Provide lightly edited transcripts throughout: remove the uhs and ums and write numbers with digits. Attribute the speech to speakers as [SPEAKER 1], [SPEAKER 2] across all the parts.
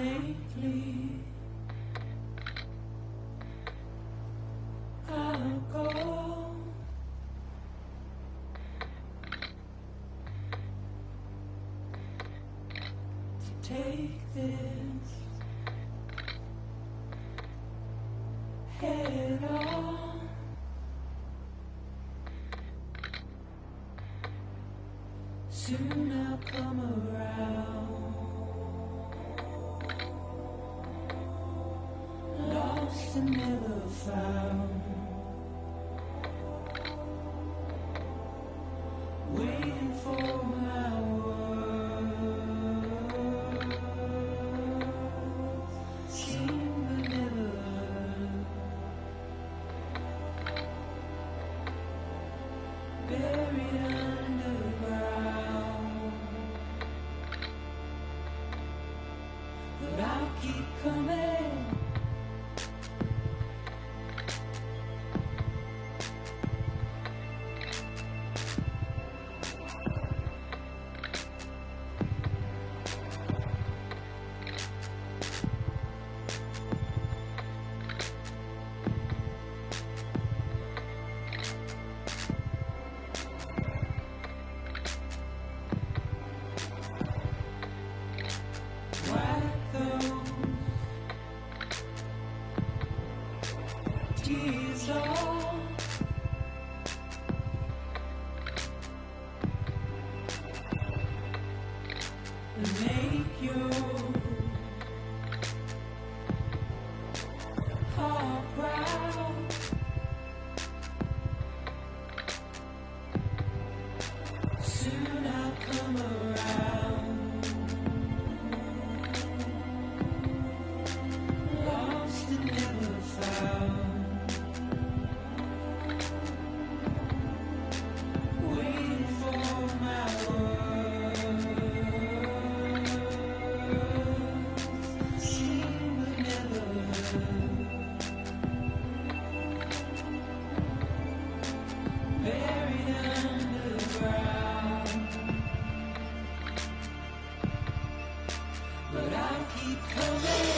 [SPEAKER 1] faintly. I'll go. To take this head on. Soon I'll come around. Lost and never found. Waiting for my words. Seen but never heard. Buried underground. But I'll keep coming. Wipe those tears off. And make your heart proud. Soon I'll come around. Lost and never found. Waiting for my words. Seen but never heard. Buried underground. But I'll keep coming.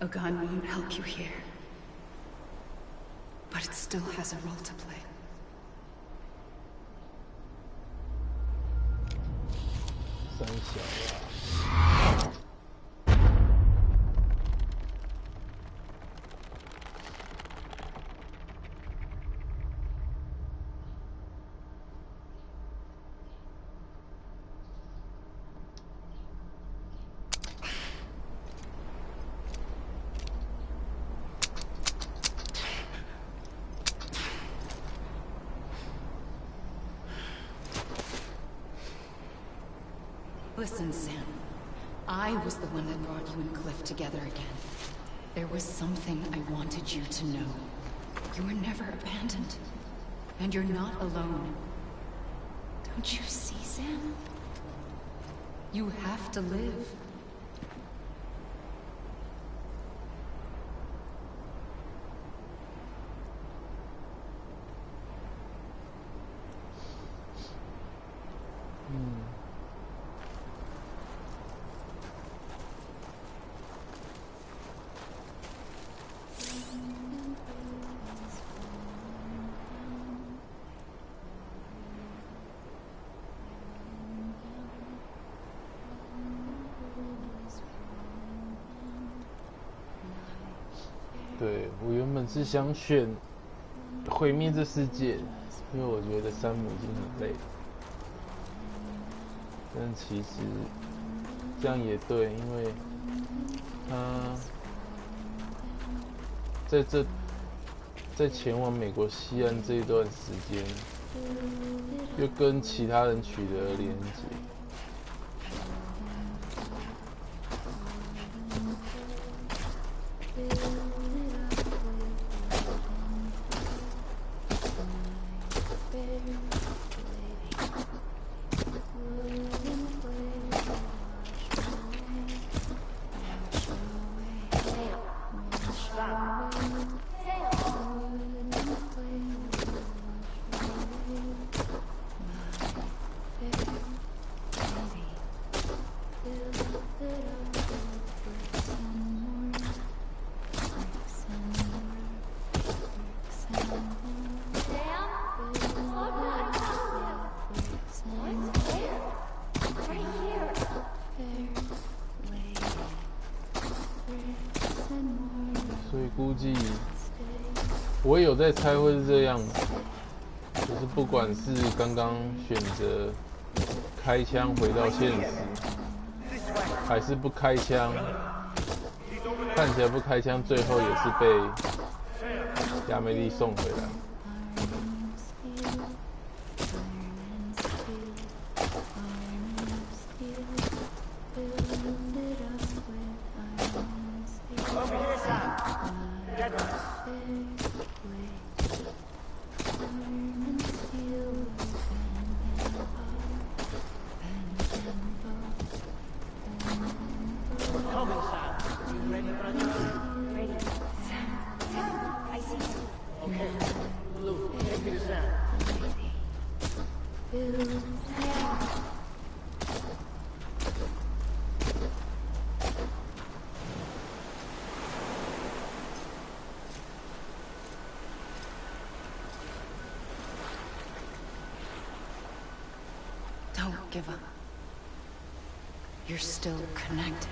[SPEAKER 2] A gun won't help you here. But it still has a role to play.
[SPEAKER 3] 三小啊。
[SPEAKER 2] Listen, Sam. I was the one that brought you and Cliff together again. There was something I wanted you to know. You were never abandoned. And you're not alone. Don't you see, Sam? You have to live.
[SPEAKER 3] 对，我原本是想选毁灭这世界，因为我觉得山姆已经很累了。但其实这样也对，因为他在前往美国西岸这一段时间，又跟其他人取得了连结。所以估计我也有在猜会是这样子，就是不管是刚刚选择开枪回到现实，还是不开枪，看起来不开枪，最后也是被亚美丽送回来。
[SPEAKER 2] Don't give up. You're still connected.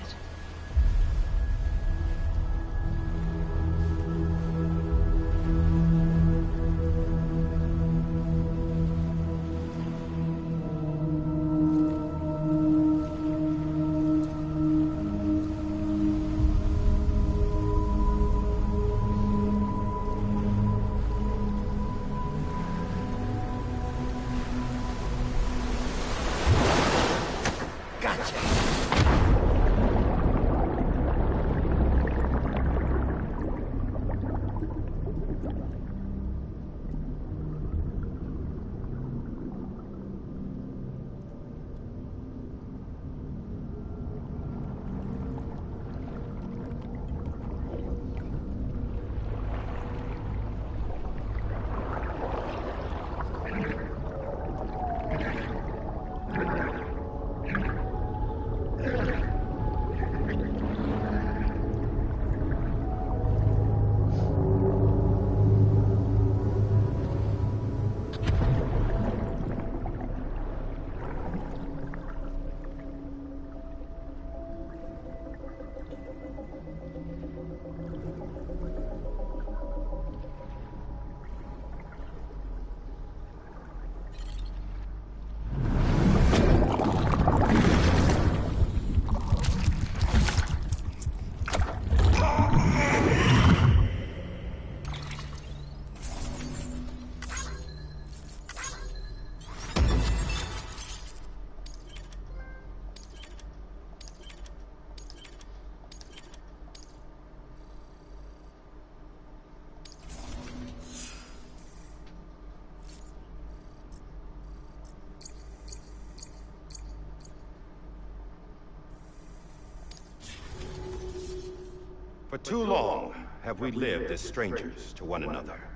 [SPEAKER 4] For too long have we lived as strangers to one another,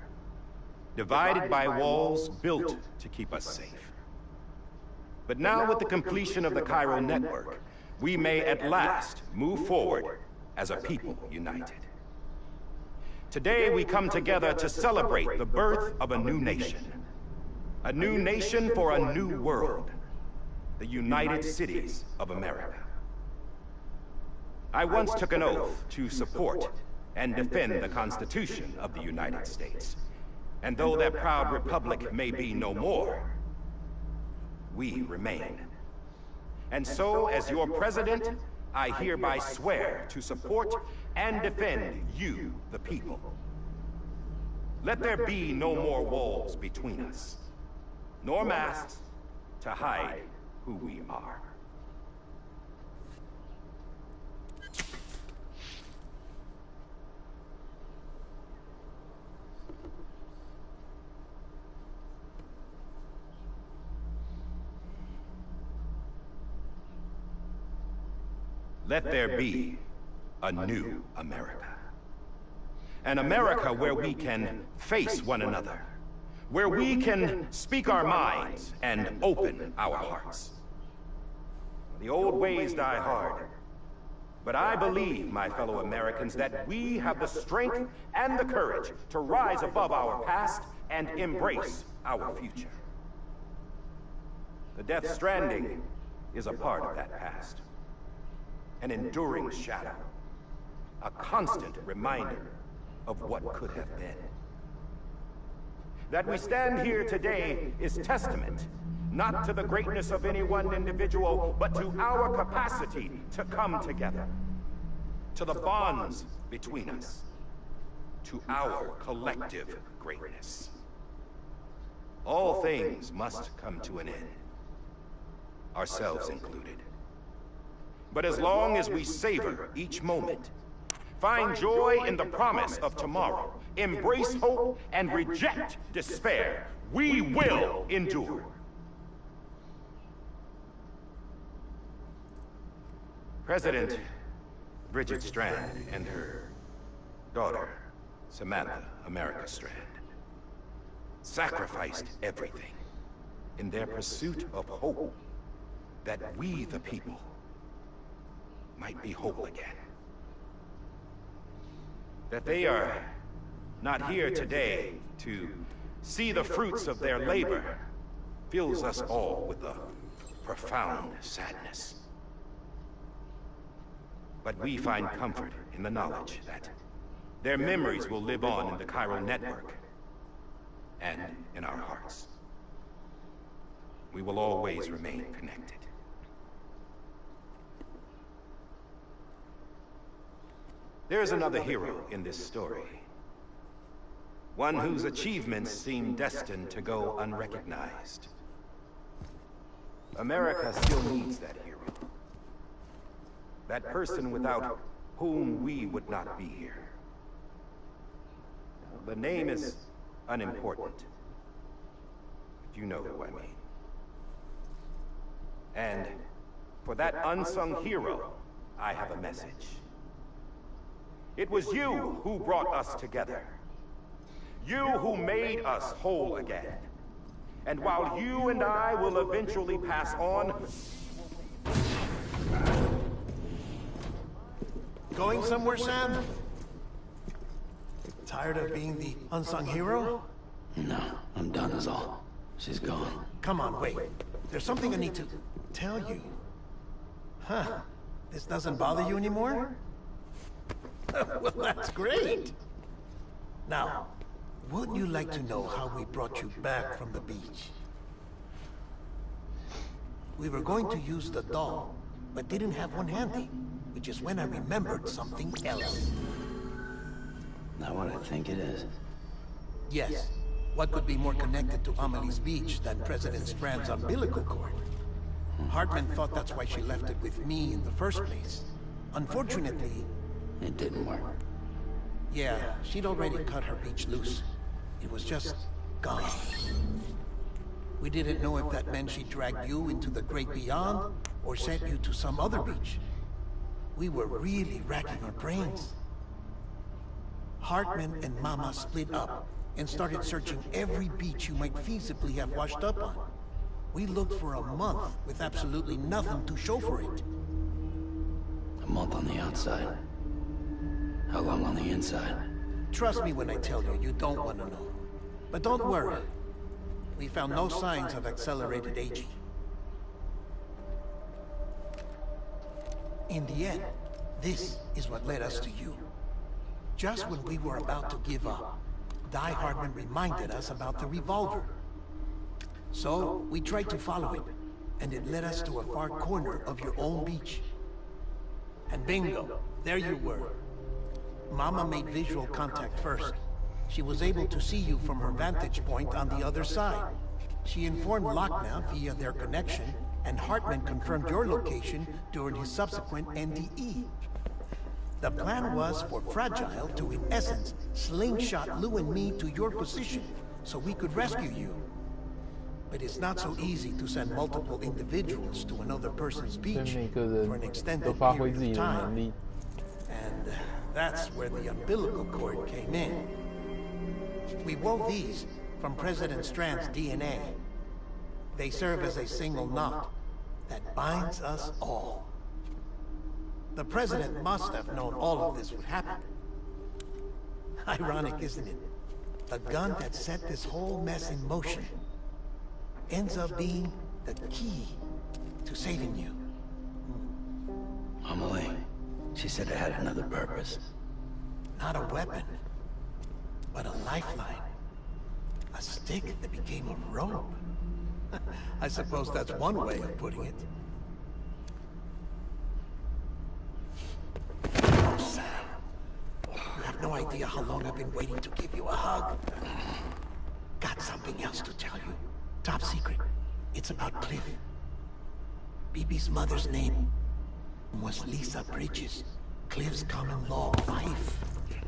[SPEAKER 4] divided by walls built to keep us safe. But now with the completion of the Cairo network, we may at last move forward as a people united. Today we come together to celebrate the birth of a new nation. A new nation for a new world. The United Cities of America. I once took an oath to support and defend the Constitution of the United States. And though that proud republic may be no more, we remain. And so, as your president, I hereby swear to support and defend you, the people. Let there be no more walls between us, nor masks to hide who we are. Let there be a new America. An America where we can face one another. Where we can speak our minds and open our hearts. The old ways die hard. But I believe, my fellow Americans, that we have the strength and the courage to rise above our past and embrace our future. The Death Stranding is a part of that past. An enduring shadow. A constant reminder of what could have been. That we stand here today is testament, not to the greatness of any one individual, but to our capacity to come together. To the bonds between us. To our collective greatness. All things must come to an end. Ourselves included. But as long as we savor each moment, find joy in the promise of tomorrow, embrace hope, and reject despair, we will endure. President Bridget Strand and her daughter, Samantha America Strand, sacrificed everything in their pursuit of hope that we, the people, might be whole again. That they are not here today to see the fruits of their labor fills us all with a profound sadness. But we find comfort in the knowledge that their memories will live on in the Cairo network and in our hearts. We will always remain connected. There is another hero in this story. One whose achievements seem destined to go unrecognized. America still needs that hero. That person without whom we would not be here. The name is unimportant. But you know who I mean. And for that unsung hero, I have a message. It was you who brought us together. You who made us whole again. And while you and I will eventually pass on...
[SPEAKER 5] Going somewhere, Sam? Tired of being the unsung hero?
[SPEAKER 6] No, I'm done is all. She's gone.
[SPEAKER 5] Come on, wait. There's something I need to tell you. Huh. This doesn't bother you anymore? Well, that's great. Now, would you like to know how we brought you back from the beach? We were going to use the doll, but didn't have one handy, which is when I remembered something else.
[SPEAKER 6] Not what I think it is.
[SPEAKER 5] Yes. What could be more connected to Amelie's beach than President Strand's umbilical cord? Hartman thought that's why she left it with me in the first place. Unfortunately...
[SPEAKER 6] It didn't work.
[SPEAKER 5] Yeah, she'd already cut her beach loose. It was just gone. We didn't know if that meant she dragged you into the great beyond, or sent you to some other beach. We were really racking our brains. Hartman and Mama split up and started searching every beach you might feasibly have washed up on. We looked for a month with absolutely nothing to show for it.
[SPEAKER 6] A month on the outside. How long on the inside?
[SPEAKER 5] Trust me when I tell you, you don't want to know. But don't worry. We found no signs of accelerated aging. In the end, this is what led us to you. Just when we were about to give up, Die Hartman reminded us about the revolver. So, we tried to follow it, and it led us to a far corner of your own beach. And bingo, there you were. Mama made visual contact first. She was able to see you from her vantage point on the other side. She informed Lockdown via their connection, and Hartman confirmed your location during his subsequent NDE. The plan was for Fragile to, in essence, slingshot Lou and me to your position so we could rescue you. But it's not so easy to send multiple individuals to another person's beach for an extended period of time. And that's where the umbilical cord came in. We wove these from President Strand's DNA. They serve as a single knot that binds us all. The President must have known all of this would happen. Ironic, isn't it? The gun that set this whole mess in motion ends up being the key to saving you.
[SPEAKER 6] Amelie, she said it had another purpose.
[SPEAKER 5] Not a weapon, but a lifeline. A stick that became a rope. I suppose that's one way of putting it. Oh, Sam. You have no idea how long I've been waiting to give you a hug. Got something else to tell you. Top secret. It's about Cliff. BB's mother's name was Lisa Bridges. Cliff's common law wife.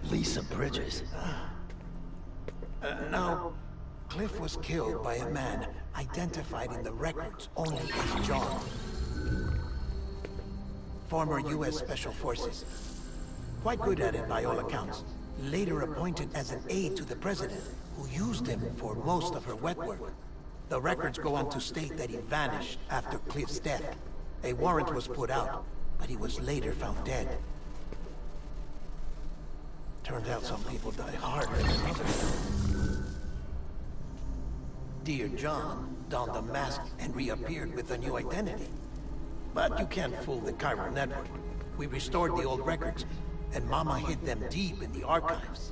[SPEAKER 6] Lisa Bridges?
[SPEAKER 5] Now, Cliff was killed by a man identified in the records only as John. Former U.S. Special Forces. Quite good at it by all accounts. Later appointed as an aide to the president, who used him for most of her wet work. The records go on to state that he vanished after Cliff's death. A warrant was put out, but he was later found dead. Turns out some people die harder than others. Dear John donned a mask and reappeared with a new identity. But you can't fool the chiral network. We restored the old records, and Mama hid them deep in the archives.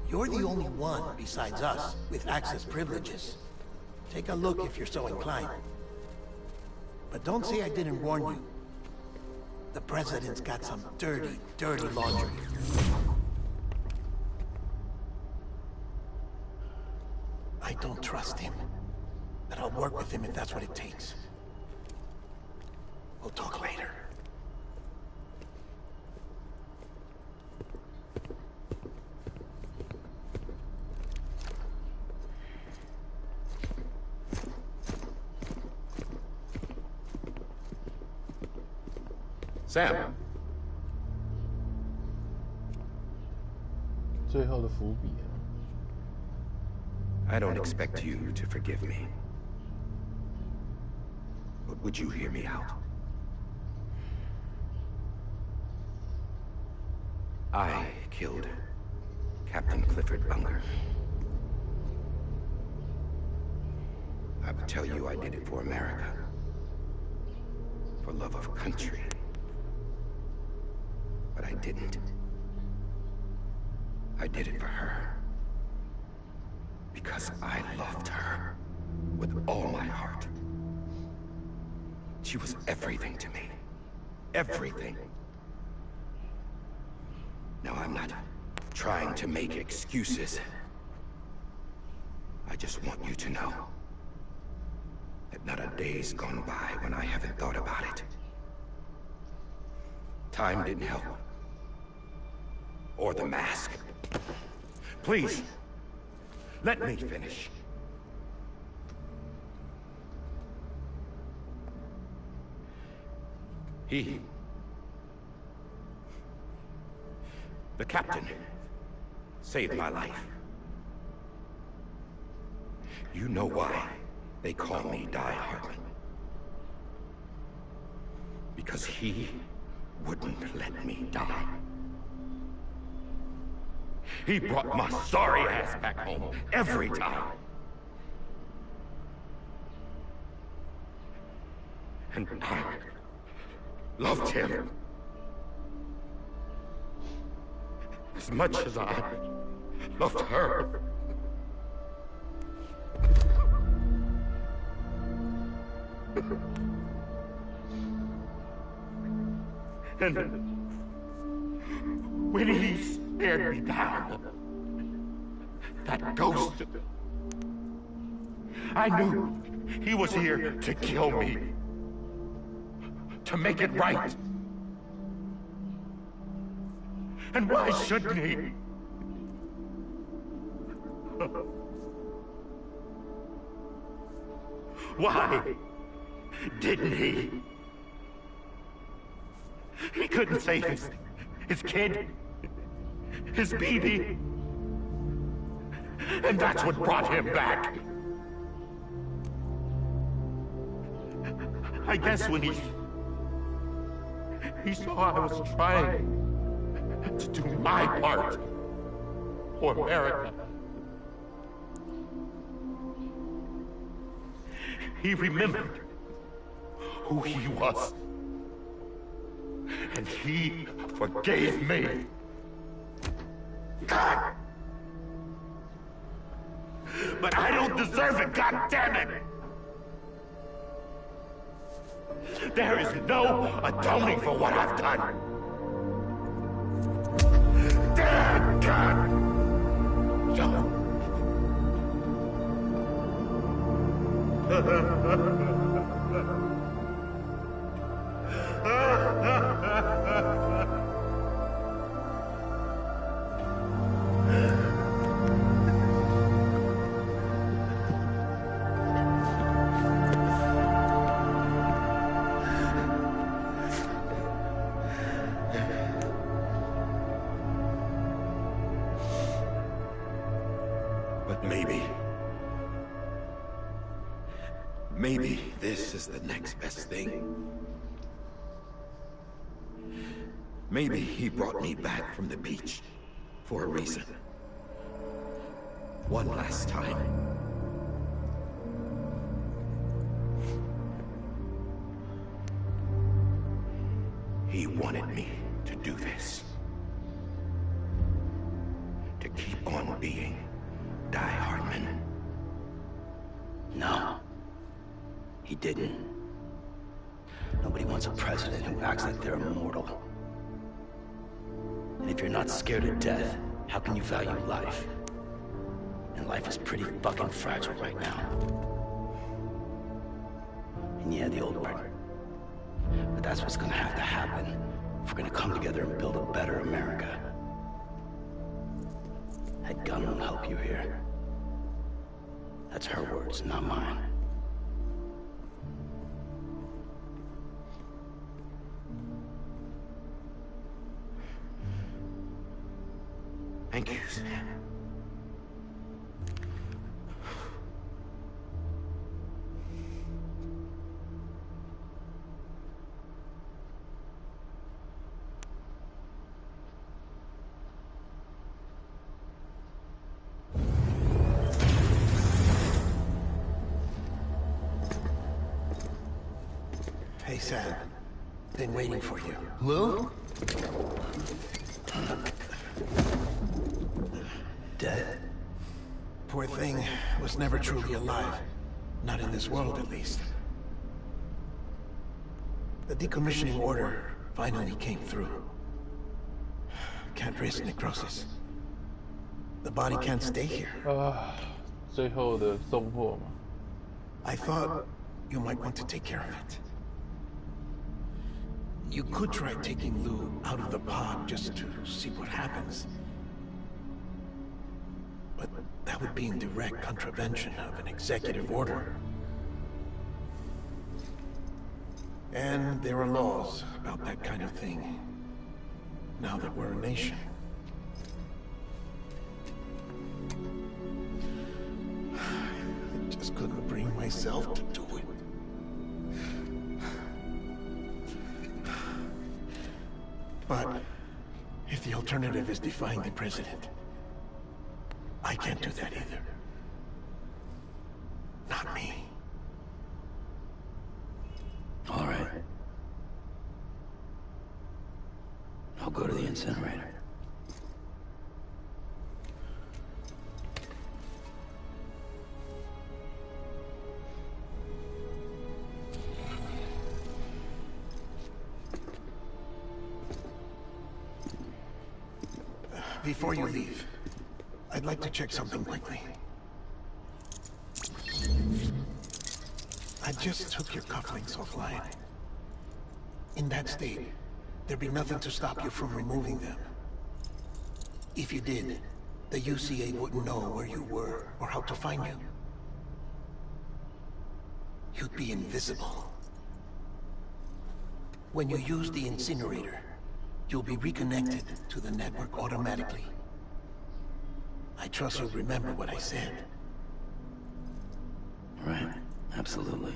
[SPEAKER 5] You're the only one besides us with access privileges. Take a look if you're so inclined. But don't say I didn't warn you. The President's got some dirty, dirty laundry. I don't trust him, but I'll work with him if that's what it takes. We'll talk later.
[SPEAKER 4] Sam,
[SPEAKER 3] 最后的伏笔啊。
[SPEAKER 4] I don't expect you to forgive me. But would you hear me out? I killed Captain Clifford Unger. I would tell you I did it for America. For love of country. But I didn't. I did it for her. Because I loved her with all my heart. She was everything to me. Everything. Now, I'm not trying to make excuses. I just want you to know that not a day's gone by when I haven't thought about it. Time didn't help. Or the mask. Please. Let me finish. The captain saved my life. You know why they call me Die Hartman. Because he wouldn't let me die. He brought my sorry ass back home every time. And I loved him as much as I loved her. And when he stared me down, that ghost, I knew he was here to kill me, to make it right. And why shouldn't he? Why didn't he? He couldn't save his kid, his baby. And that's what brought him back. I guess when he saw I was trying to do my part for America, he remembered who he was. And he forgave me. God! But I don't deserve it, God damn it! There is no atoning for what I've done. Damn God! But maybe this is the next best thing. Maybe he brought me back from the beach for a reason. One last time. He wanted me to do this. To keep on being Die Hartman.
[SPEAKER 6] No. He didn't. Nobody wants a president who acts like they're immortal. And if you're not scared of death, how can you value life? And life is pretty fucking fragile right now. And yeah, the old word. But that's what's gonna have to happen if we're gonna come together and build a better America. That gun won't help you here. That's her words, not mine.
[SPEAKER 4] Thank you, Sam.
[SPEAKER 5] Hey, Sam. Been waiting for you. Lou?
[SPEAKER 6] Dead.
[SPEAKER 5] Poor thing was never truly alive. Not in this world, at least. The decommissioning order finally came through. Can't risk necrosis. The body can't stay here.
[SPEAKER 3] 最后的送货嘛。
[SPEAKER 5] I thought you might want to take care of it. You could try taking Lou out of the pod just to see what happens. But that would be in direct contravention of an executive order. And there are laws about that kind of thing, now that we're a nation. myself to do it. But if the alternative is defying the president, I can't do that either. Not me.
[SPEAKER 6] All right. I'll go to the incinerator.
[SPEAKER 5] Before you leave, I'd like to check something quickly. I just took your cufflinks offline. In that state, there'd be nothing to stop you from removing them. If you did, the UCA wouldn't know where you were or how to find you. You'd be invisible. When you use the incinerator, you'll be reconnected to the network automatically. I trust you'll remember what I said.
[SPEAKER 6] Right, absolutely.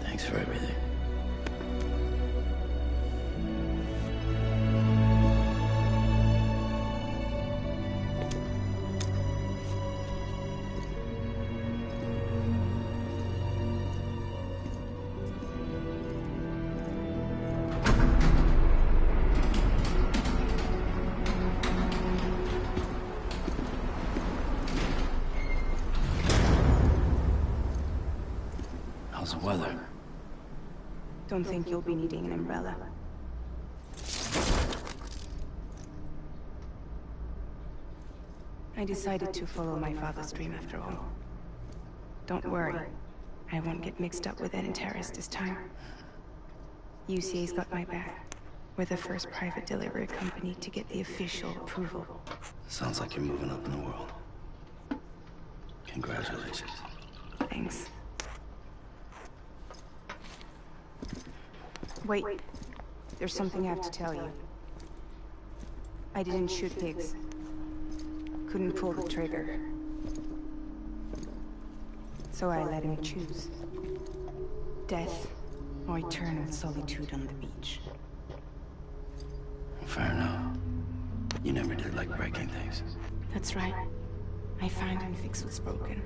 [SPEAKER 6] Thanks for everything. How's the weather?
[SPEAKER 7] Don't think you'll be needing an umbrella. I decided to follow my father's dream after all. Don't worry, I won't get mixed up with any terrorists this time. UCA's got my back. We're the first private delivery company to get the official approval.
[SPEAKER 6] Sounds like you're moving up in the world. Congratulations.
[SPEAKER 7] Thanks. Wait, there's something I have to tell you. I didn't shoot pigs. Couldn't pull the trigger. So I let him choose. Death or eternal solitude on the beach.
[SPEAKER 6] Fair enough. You never did like breaking things.
[SPEAKER 7] That's right. I find and fix what's broken.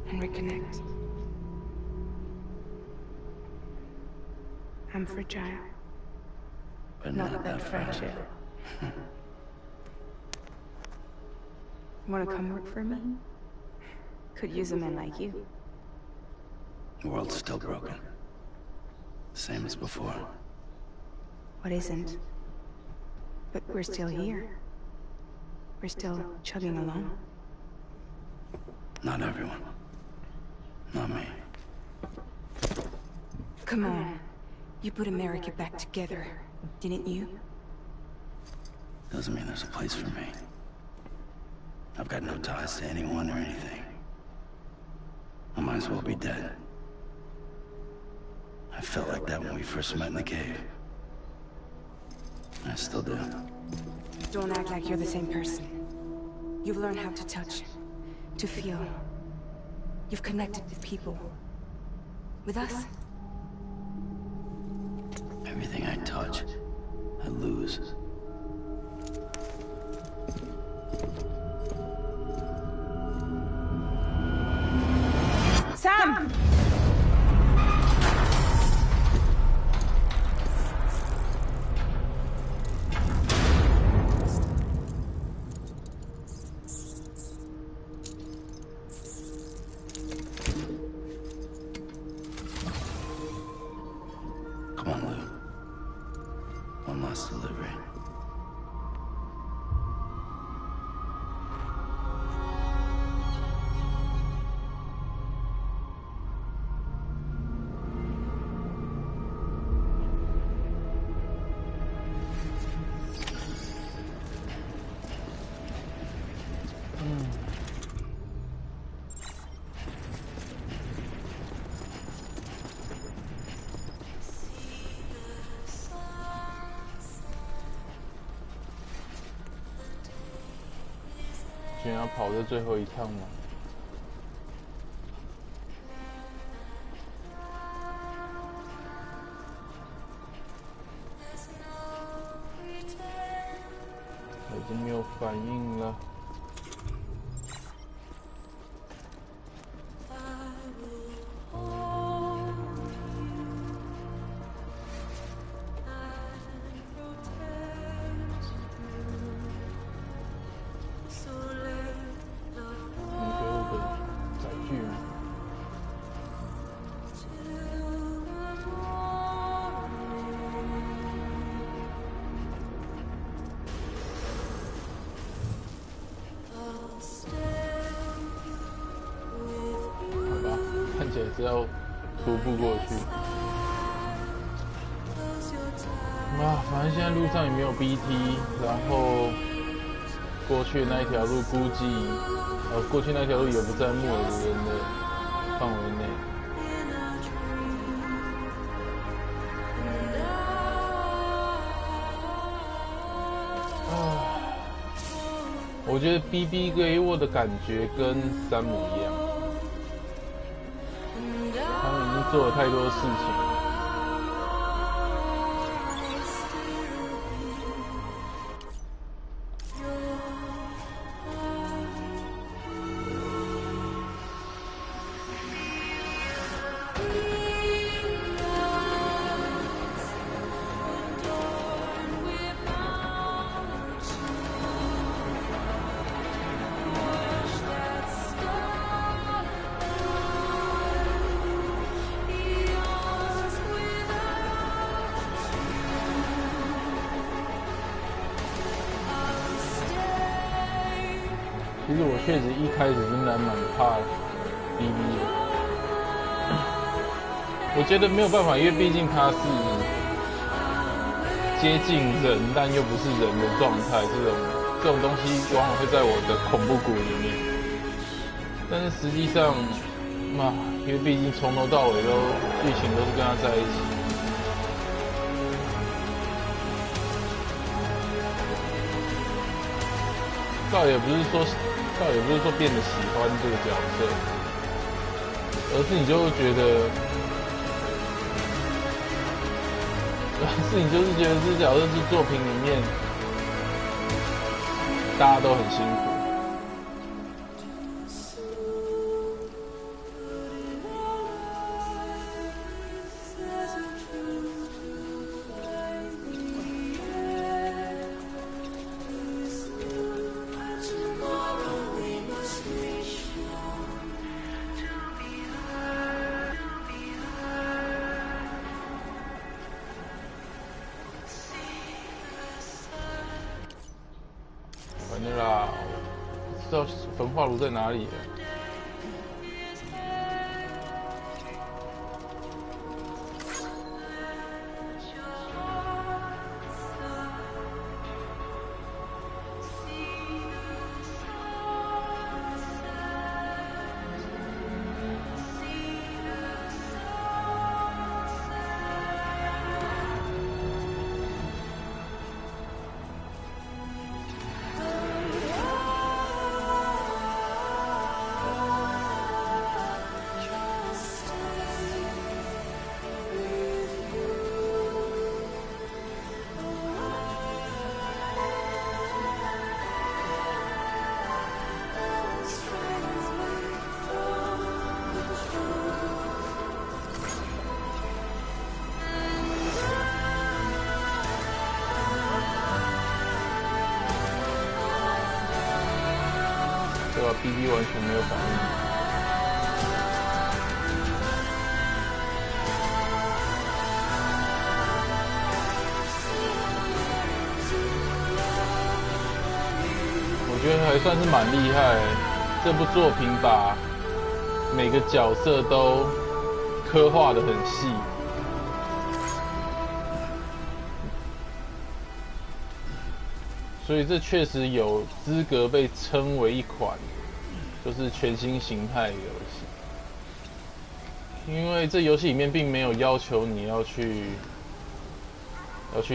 [SPEAKER 7] And reconnect. I'm fragile.
[SPEAKER 6] But
[SPEAKER 7] Not that fragile. Wanna come work for me? Could use a man like you.
[SPEAKER 6] The world's still broken. Same as before.
[SPEAKER 7] What isn't? But we're still here. We're still chugging along.
[SPEAKER 6] Not everyone. Not me.
[SPEAKER 7] Come on. You put America back together, didn't you?
[SPEAKER 6] Doesn't mean there's a place for me. I've got no ties to anyone or anything. I might as well be dead. I felt like that when we first met in the cave. I still do.
[SPEAKER 7] Don't act like you're the same person. You've learned how to touch, to feel. You've connected with people. With us?
[SPEAKER 6] Everything I touch, I lose.
[SPEAKER 7] Sam!
[SPEAKER 6] Come on, Lou. One last delivery.
[SPEAKER 3] 选要跑这最后一趟吗？已经没有反应了。是要徒步过去反正现在路上也没有 BT， 然后过去那一条路估计，过去那条路也不在木尔人的范围内。我觉得 BB 给我的感觉跟山姆一样。做了太多事情。其实我确实一开始真的蛮怕 BB 的，我觉得没有办法，因为毕竟他是接近人但又不是人的状态，这种东西往往会在我的恐怖谷里面。但是实际上，因为毕竟从头到尾剧情都是跟他在一起。倒也不是说变得喜欢这个角色，而是你就会觉得，就是觉得这角色是作品里面大家都很辛苦。反正啦，不知道焚化炉在哪里了。对吧 ？BB 完全没有反应。我觉得还算是蛮厉害。这部作品把每个角色都刻画得很细。所以这确实有资格被称为一款就是全新形态的游戏，因为这游戏里面并没有要求你要去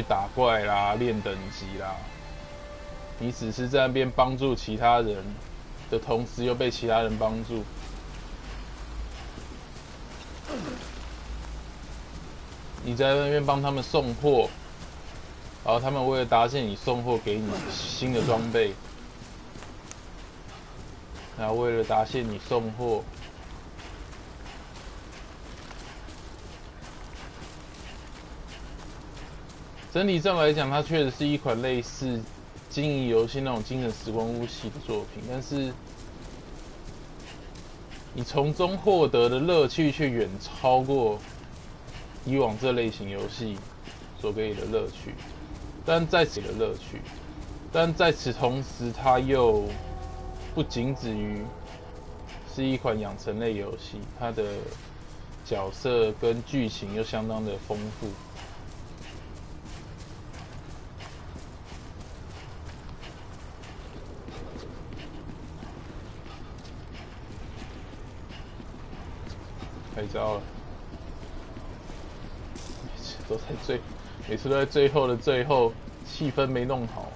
[SPEAKER 3] 打怪啦、练等级啦，你只是在那边帮助其他人的同时又被其他人帮助。你在那边帮他们送货，然后他们为了答谢你送货给你新的装备，然后为了答谢你送货。整体上来讲，它确实是一款类似经营游戏那种精神时光屋系的作品，但是你从中获得的乐趣却远超过以往这类型游戏所给予的乐趣。但在此同时，它又不仅止于是一款养成类游戏，它的角色跟剧情又相当的丰富。开招了，每次都在最后的最后，气氛没弄好。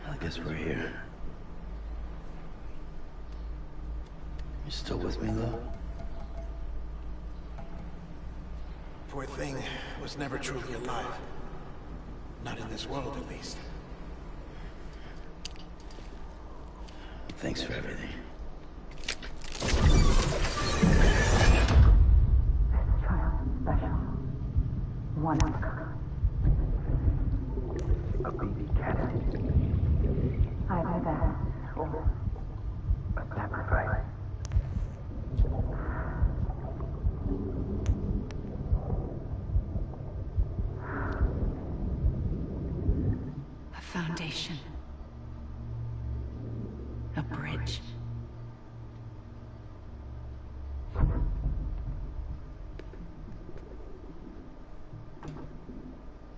[SPEAKER 6] I guess we're here. You still with me, though?
[SPEAKER 5] Poor thing was never truly alive. Not in this world, at least.
[SPEAKER 6] Thanks for everything.
[SPEAKER 8] Special. One of a kind.
[SPEAKER 6] A baby cat.
[SPEAKER 8] Either that or
[SPEAKER 6] A sacrifice.
[SPEAKER 2] A foundation. A bridge.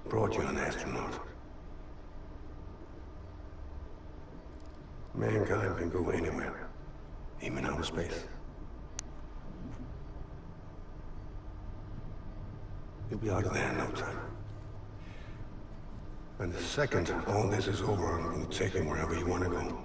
[SPEAKER 9] Brought you an astronaut. Mankind can go anywhere, even outer space. You'll be out of there in no time. And the second all this is over, I'm going to take you wherever you want to go.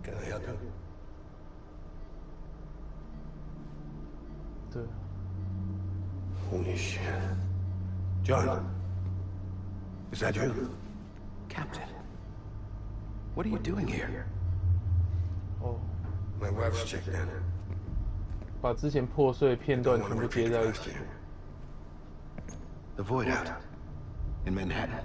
[SPEAKER 9] Can I help you?
[SPEAKER 3] 对，
[SPEAKER 9] Holy shit. John. Is that you?
[SPEAKER 5] Captain, what are you doing here?
[SPEAKER 3] 哦，
[SPEAKER 9] My wife's checked in.
[SPEAKER 3] 把之前破碎的片段全部接在一起。
[SPEAKER 5] The Void Out. In Manhattan.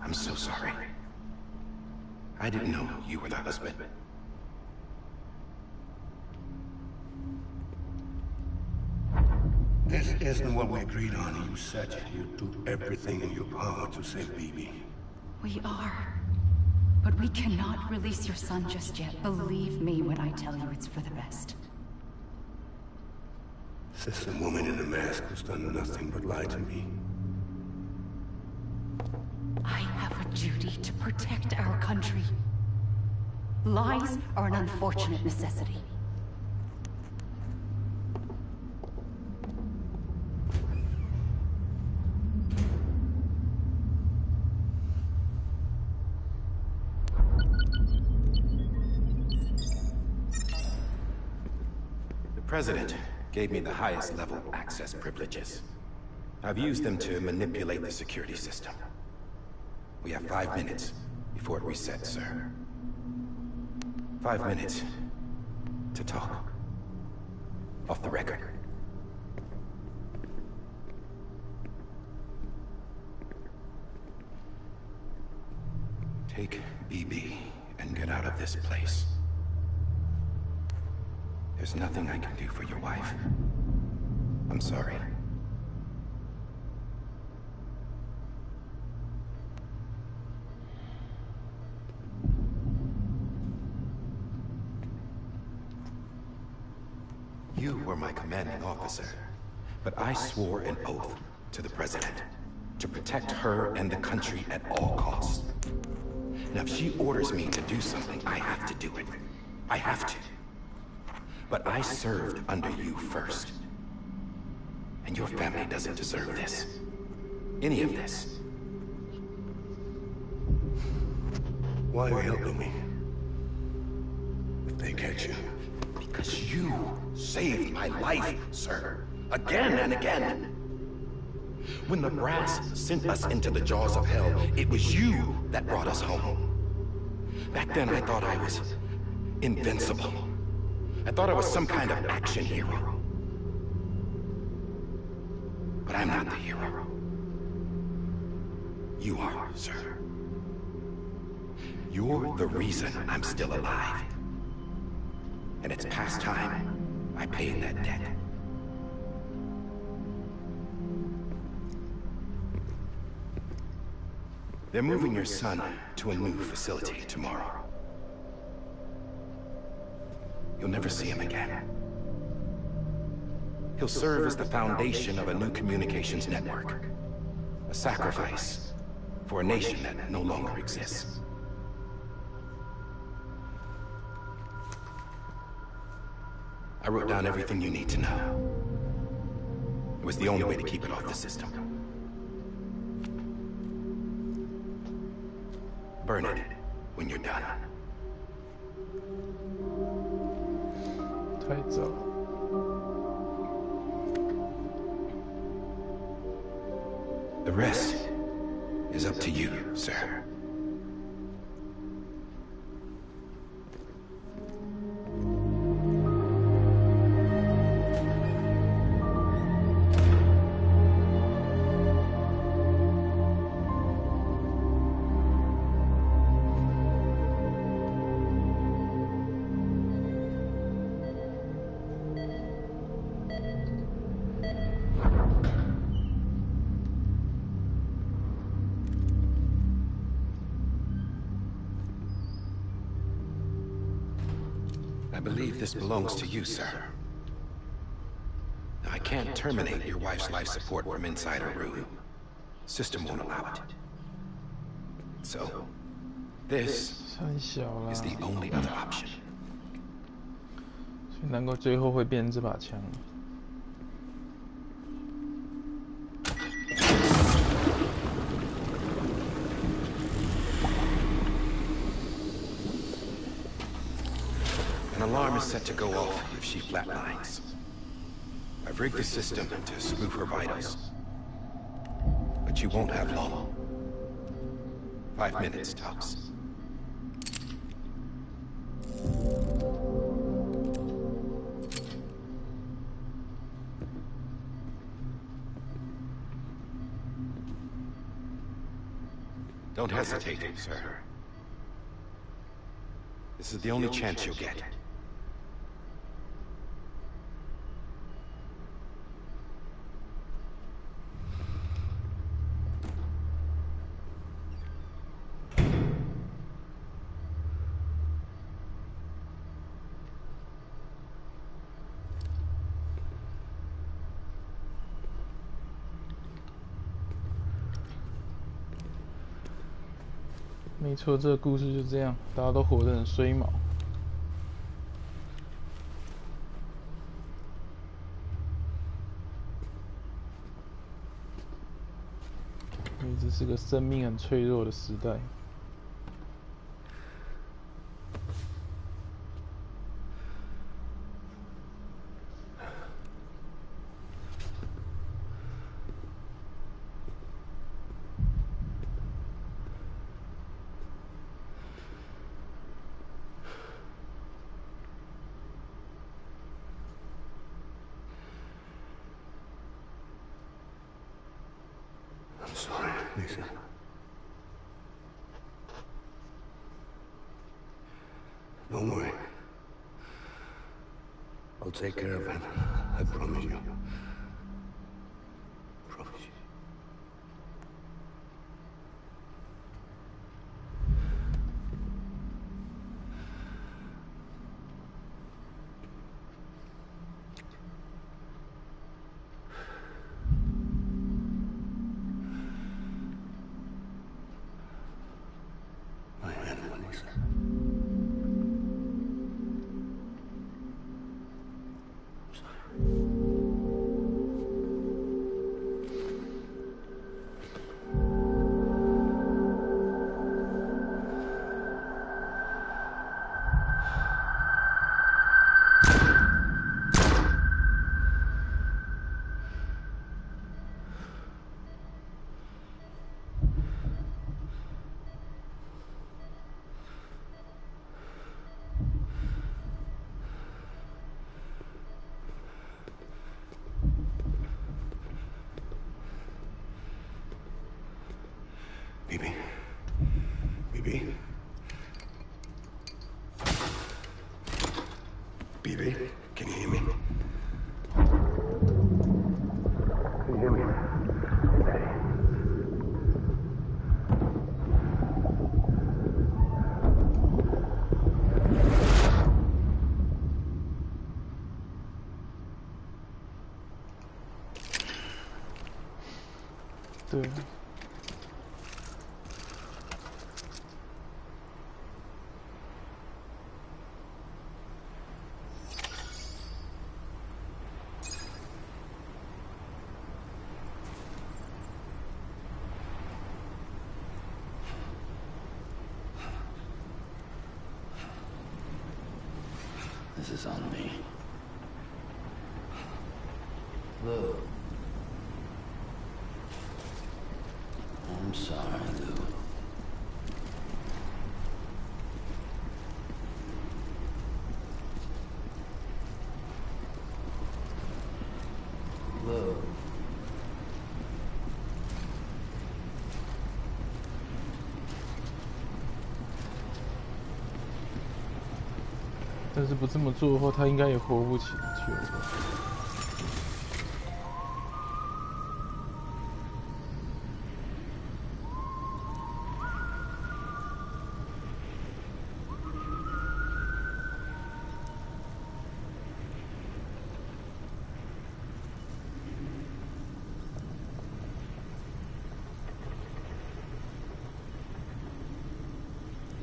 [SPEAKER 5] I'm so sorry. I didn't know you were the husband.
[SPEAKER 9] This isn't what we agreed on. You said you'd do everything in your power to save Bibi.
[SPEAKER 2] We are. But we cannot release your son just yet. Believe me when I tell you it's for the best.
[SPEAKER 9] This woman in a mask who's done nothing but lie to me.
[SPEAKER 2] I have a duty to protect our country. Lies are an unfortunate necessity.
[SPEAKER 4] The President gave me the highest level access privileges. I've used them to manipulate the security system. We have 5 minutes before it resets, sir. 5 minutes to to talk. Off the record. Take BB and get out of this place. There's nothing I can do for your wife. I'm sorry. You were my commanding officer, but I swore an oath to the President to protect her and the country at all costs. Now, if she orders me to do something, I have to do it. I have to. But I served under you first. And your family doesn't deserve this. Any of this.
[SPEAKER 9] Why are you helping me? If they catch you.
[SPEAKER 4] Because you saved my life, sir. Again and again. When the brass sent us into the jaws of hell, it was you that brought us home. Back then, I thought I was invincible. I thought I was some kind of action hero. But I'm not the hero. You are, sir. You're the reason I'm still alive. And it's past time I paid that debt. They're moving your son to a new facility tomorrow. You'll never see him again. He'll serve as the foundation of a new communications network. A sacrifice for a nation that no longer exists. I wrote down everything you need to know. It was the only way to keep it off the system. Burn it when you're done.
[SPEAKER 3] 太早。
[SPEAKER 4] The rest is up to you, sir. I believe this belongs to you, sir. Now, I can't terminate your wife's life support from inside her room. System won't allow it. So, this
[SPEAKER 3] 太小啦，
[SPEAKER 4] is the only other option.
[SPEAKER 3] 所以难怪最后会变成这把枪。
[SPEAKER 4] An alarm is set to go off if she flatlines. I've rigged the system to spoof her vitals. But you won't have long. 5 minutes, tops. Don't hesitate, sir. This is the only chance you'll get.
[SPEAKER 3] 没错，这个故事就这样，大家都活得很衰毛。因为这是个生命很脆弱的时代。
[SPEAKER 9] Lisa. Don't worry. I'll take care of it. I promise you. Promise you. My animal, Lisa. Bibi? Bibi? Bibi? Can you hear me? Can you hear me? Hey.
[SPEAKER 3] 对。
[SPEAKER 6] This is on me. Lou. I'm sorry, Lou. Lou.
[SPEAKER 3] 但是不这么做的话，他应该也活不起久了。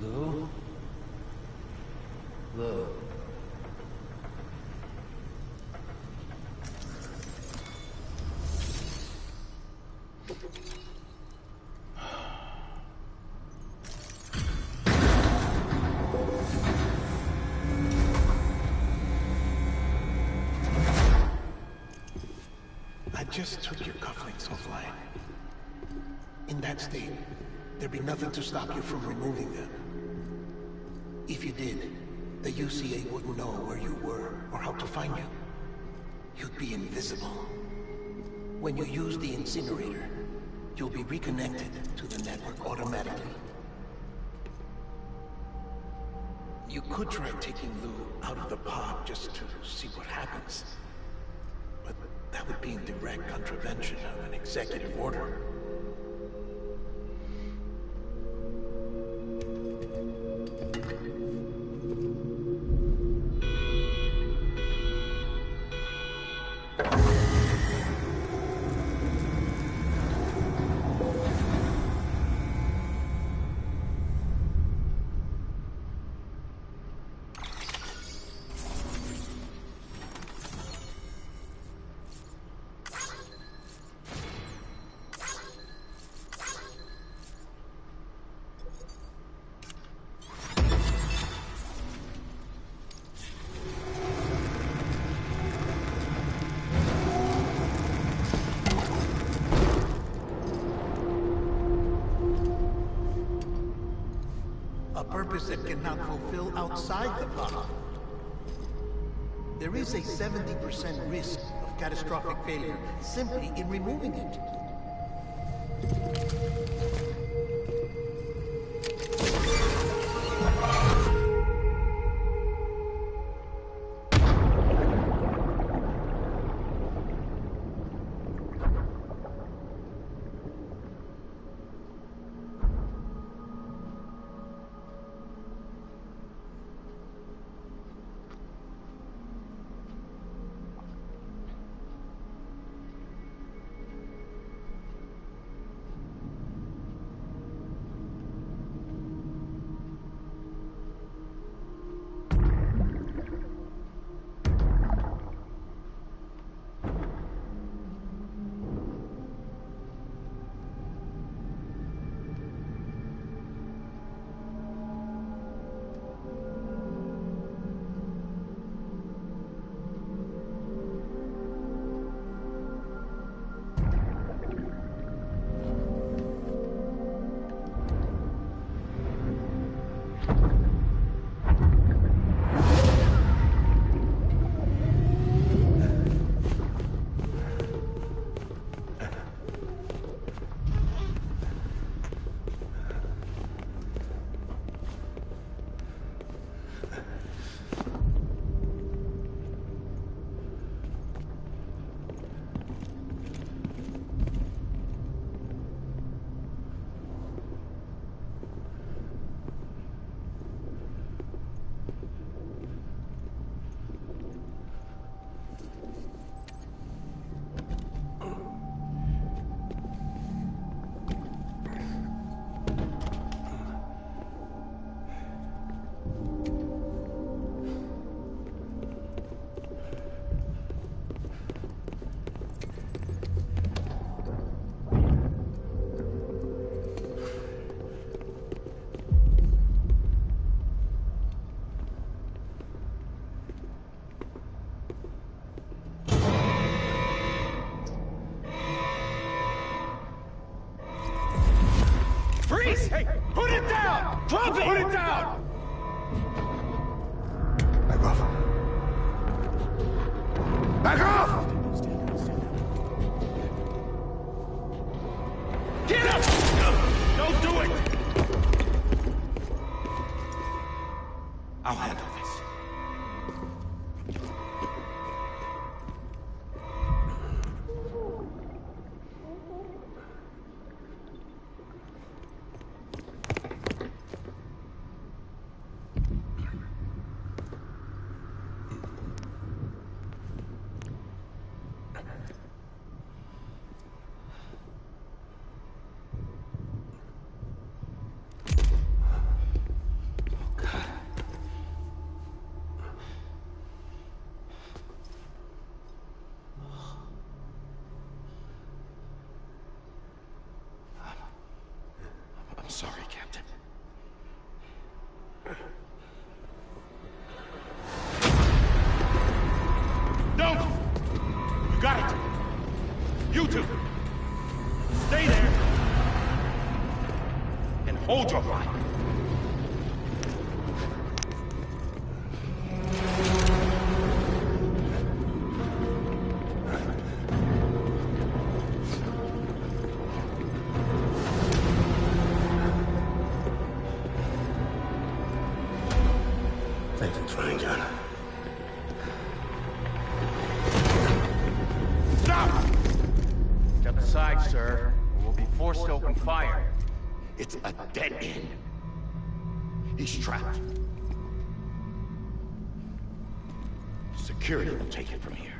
[SPEAKER 6] Lou? Lou.
[SPEAKER 5] I just took your cufflinks offline. In that state, there'd be nothing to stop you from removing them. If you did, the UCA wouldn't know where you were or how to find you. You'd be invisible. When you use the incinerator, you'll be reconnected to the network automatically. You could try taking Lou out of the pod just to see what happens. But that would be in direct contravention of an executive order. A purpose that cannot fulfill outside the pod. There is a 70% risk of catastrophic failure simply in removing it.
[SPEAKER 4] Hey, put it down! Drop it! Put it down!
[SPEAKER 9] Back off. Back off!
[SPEAKER 4] Get up! Don't do it! I'll handle this. I'm sorry, Captain. Don't! You got it! You two! Stay there! And hold your line!
[SPEAKER 9] Thanks for trying, John.
[SPEAKER 4] Stop! Step aside, sir, or we'll be forced to open fire. It's a dead end. He's trapped. Security will take it from here.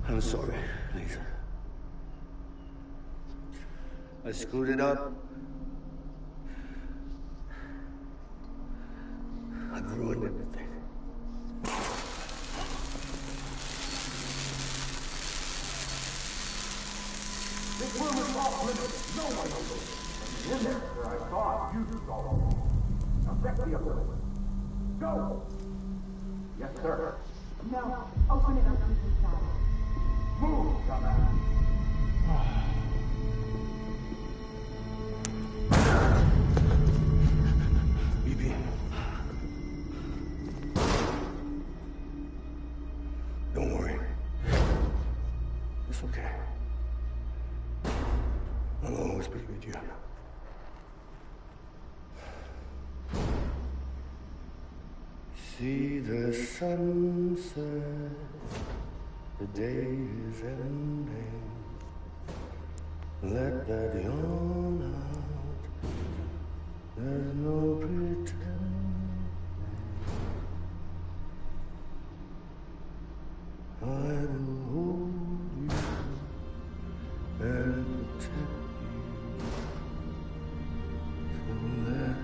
[SPEAKER 9] I'm sorry, Lisa. I screwed it up. I've ruined everything.
[SPEAKER 10] This room is off limits. No one knows. In there where I thought you saw. Now check the other way. Go! Yes, sir.
[SPEAKER 8] No, open it up to the side.
[SPEAKER 10] Move, dumbass.
[SPEAKER 9] BB. Don't worry. It's okay. I'll always be with you. See the sunset, the day is ending. Let that yawn out, there's no pretending. I will hold you and protect you. So let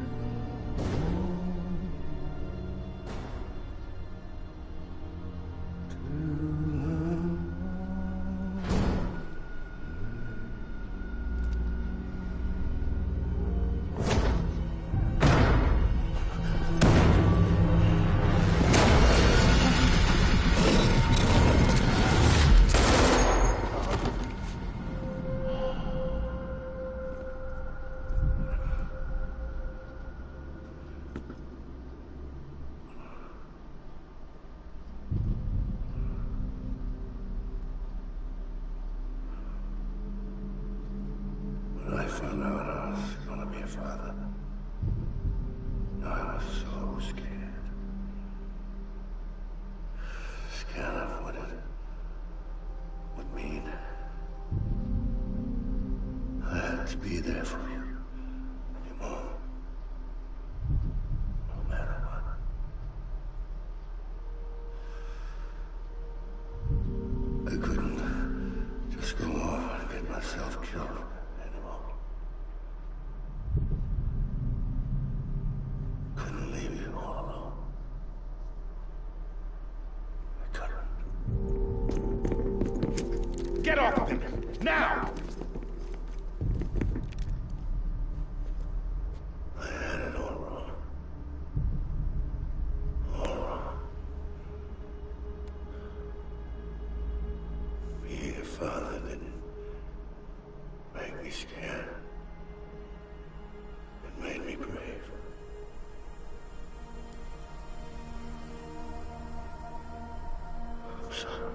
[SPEAKER 9] when I found out I was gonna be a father, I was so scared. Scared of what it would mean. I had to be there for you, your mom. No matter what. I couldn't just go off and get myself killed anymore. Couldn't leave you all alone. I couldn't.
[SPEAKER 4] Get off of him! Now!
[SPEAKER 9] I had it all wrong. All wrong. Being a father didn't make me scared. It made me brave. I'm sorry.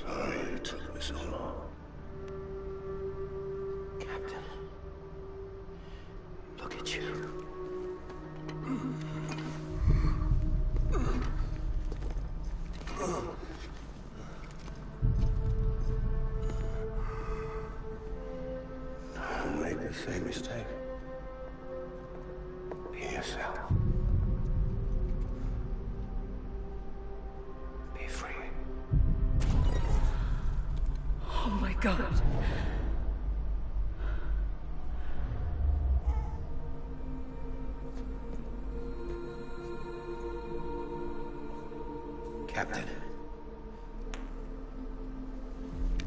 [SPEAKER 9] Sorry it took me so long. Captain, look at you. Don't make the same mistake. Be yourself. Be free.
[SPEAKER 2] Oh my god.
[SPEAKER 4] Captain,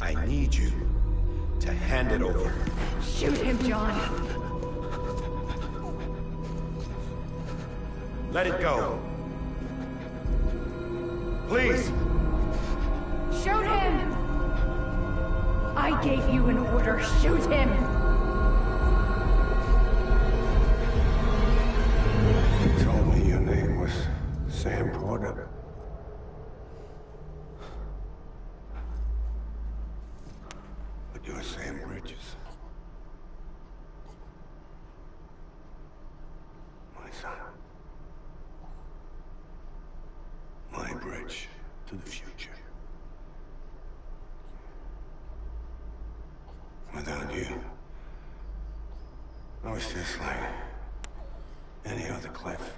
[SPEAKER 4] I need you to hand it over.
[SPEAKER 2] Shoot him, John.
[SPEAKER 4] Let it go. Please.
[SPEAKER 2] Shoot him! I gave you an order. Shoot him!
[SPEAKER 9] You told me your name was Sam Porter. But you're Sam Bridges. My son. My bridge to the future. Without you, I was just like any other Cliff.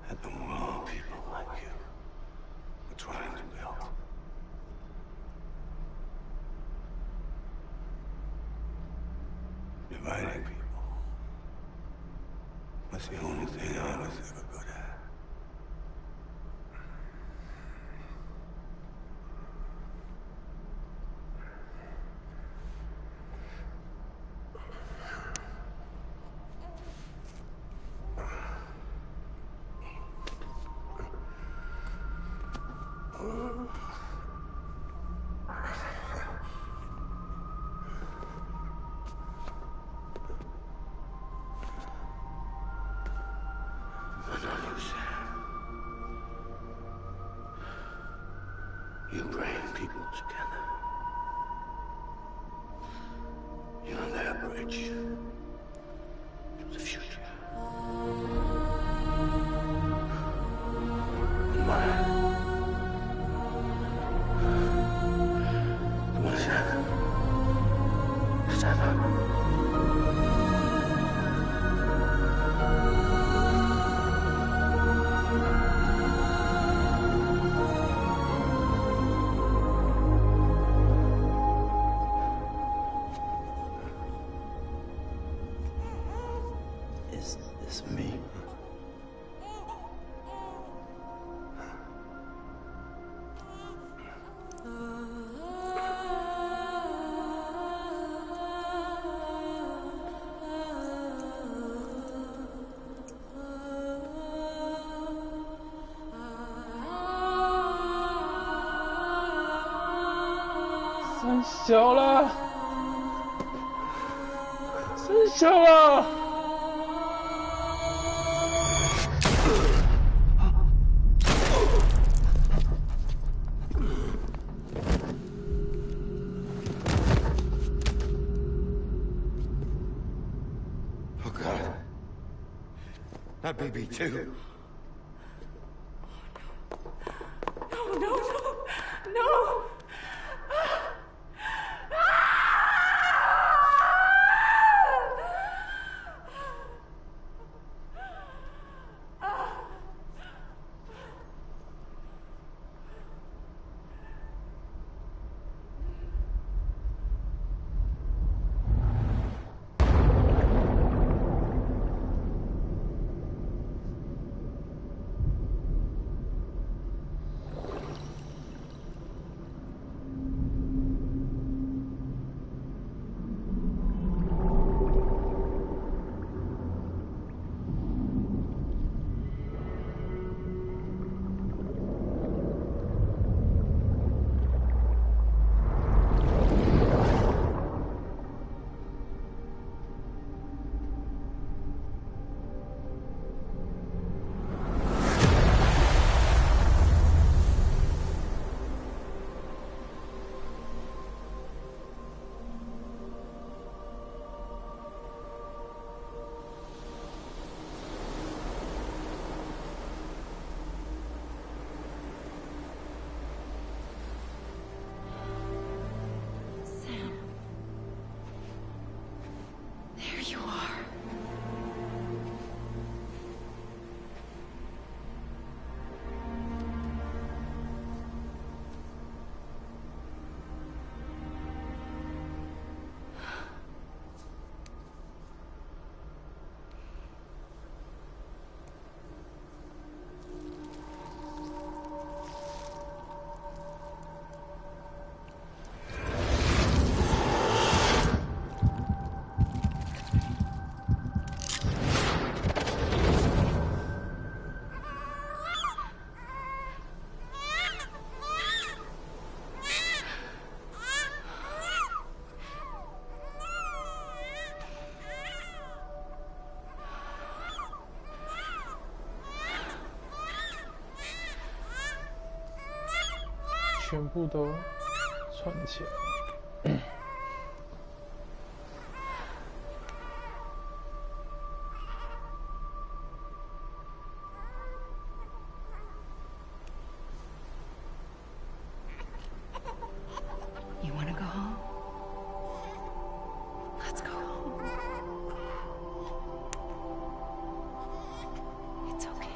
[SPEAKER 9] And the wrong people like you are trying to build. Dividing people. That's the only thing I was ever good at. You bring people together. You're on that bridge to the future. And mine. The ones that stand up.
[SPEAKER 6] Is this me?
[SPEAKER 3] 三小了，三小了。
[SPEAKER 4] Oh, God. Not baby, too.
[SPEAKER 7] No, no, no, no!
[SPEAKER 2] There you are.
[SPEAKER 3] 全部都串起来。
[SPEAKER 2] You want to go home? Let's go home. It's okay.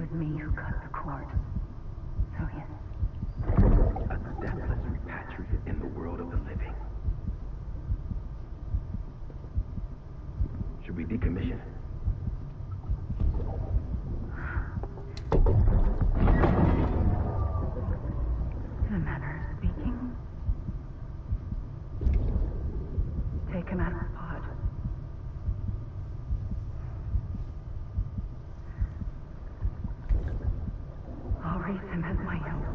[SPEAKER 11] was me who cut the cord. So yes.
[SPEAKER 12] A deathless repatriate in the world of the living. Should we decommission it?
[SPEAKER 11] In a manner of speaking. Take him out of the pod. I'll raise him as my own.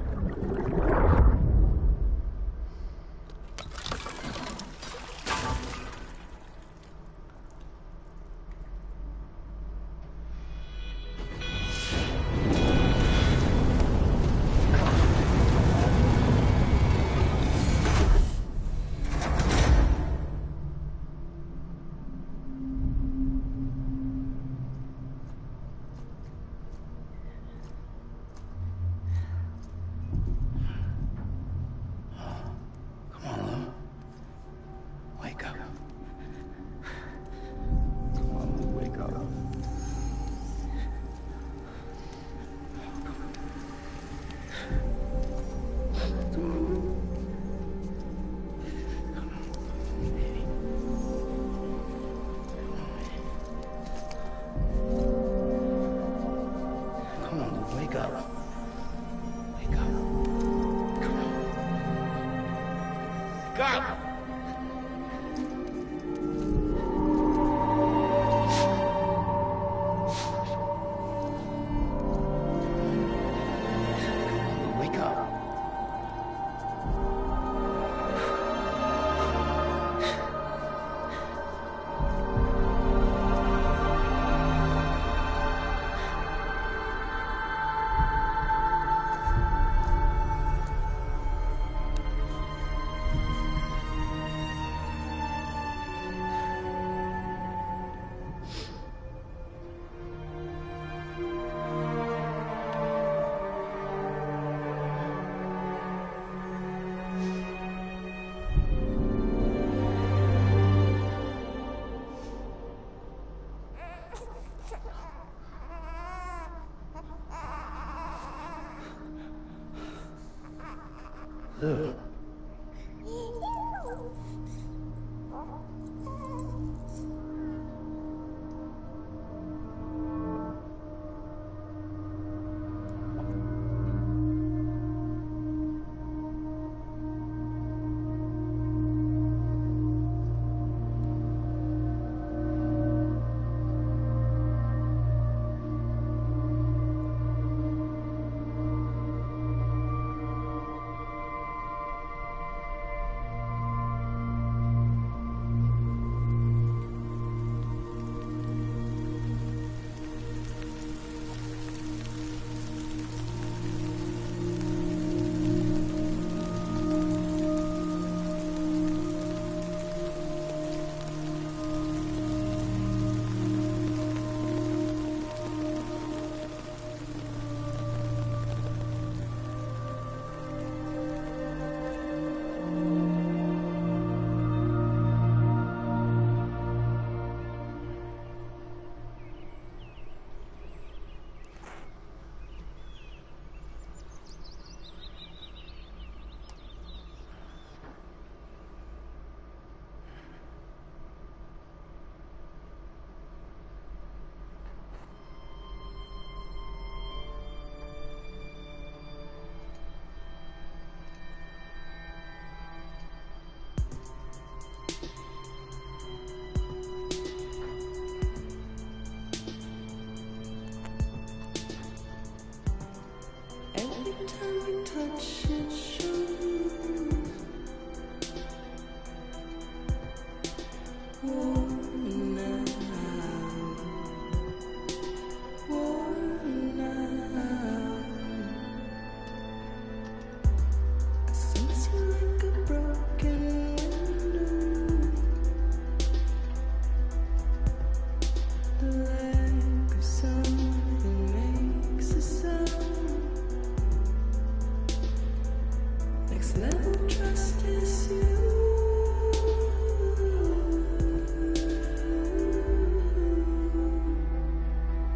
[SPEAKER 6] Ugh.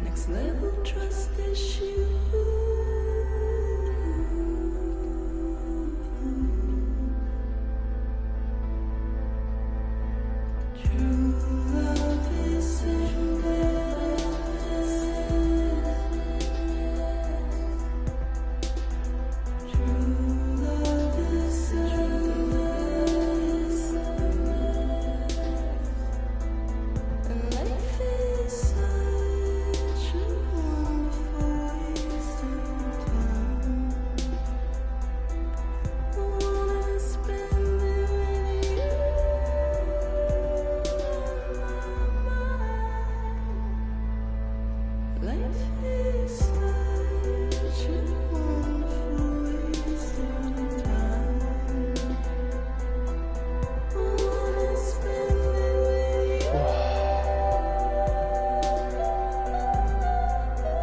[SPEAKER 1] Next level trust issue.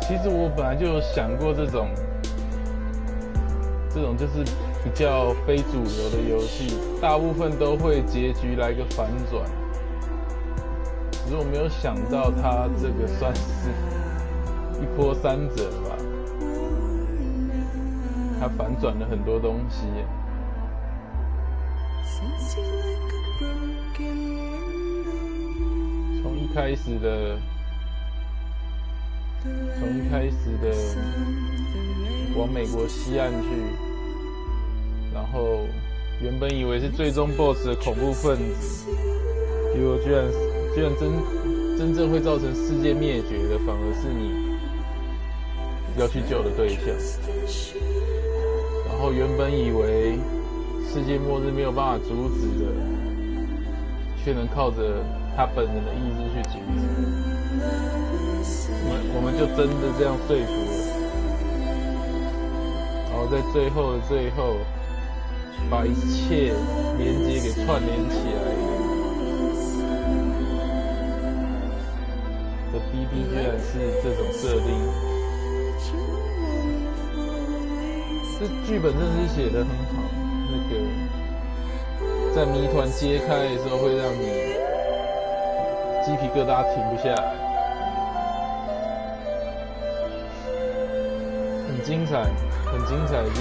[SPEAKER 3] 其实我本来就有想过这种就是比较非主流的游戏，大部分都会结局来个反转。只是我没有想到它这个算是一波三折吧，它反转了很多东西。从一开始的往美国西岸去，然后原本以为是最终 BOSS 的恐怖分子，结果居然真正会造成世界灭绝的，反而是你要去救的对象。然后原本以为世界末日没有办法阻止的，却能靠着他本人的意志去阻止。我们就真的这样说服了，然后在最后的最后，把一切连接给串联起来的 BB 居然是这种设定，这剧本真的是写得很好。那个在谜团揭开的时候，会让你鸡皮疙瘩停不下来。很精彩的剧情。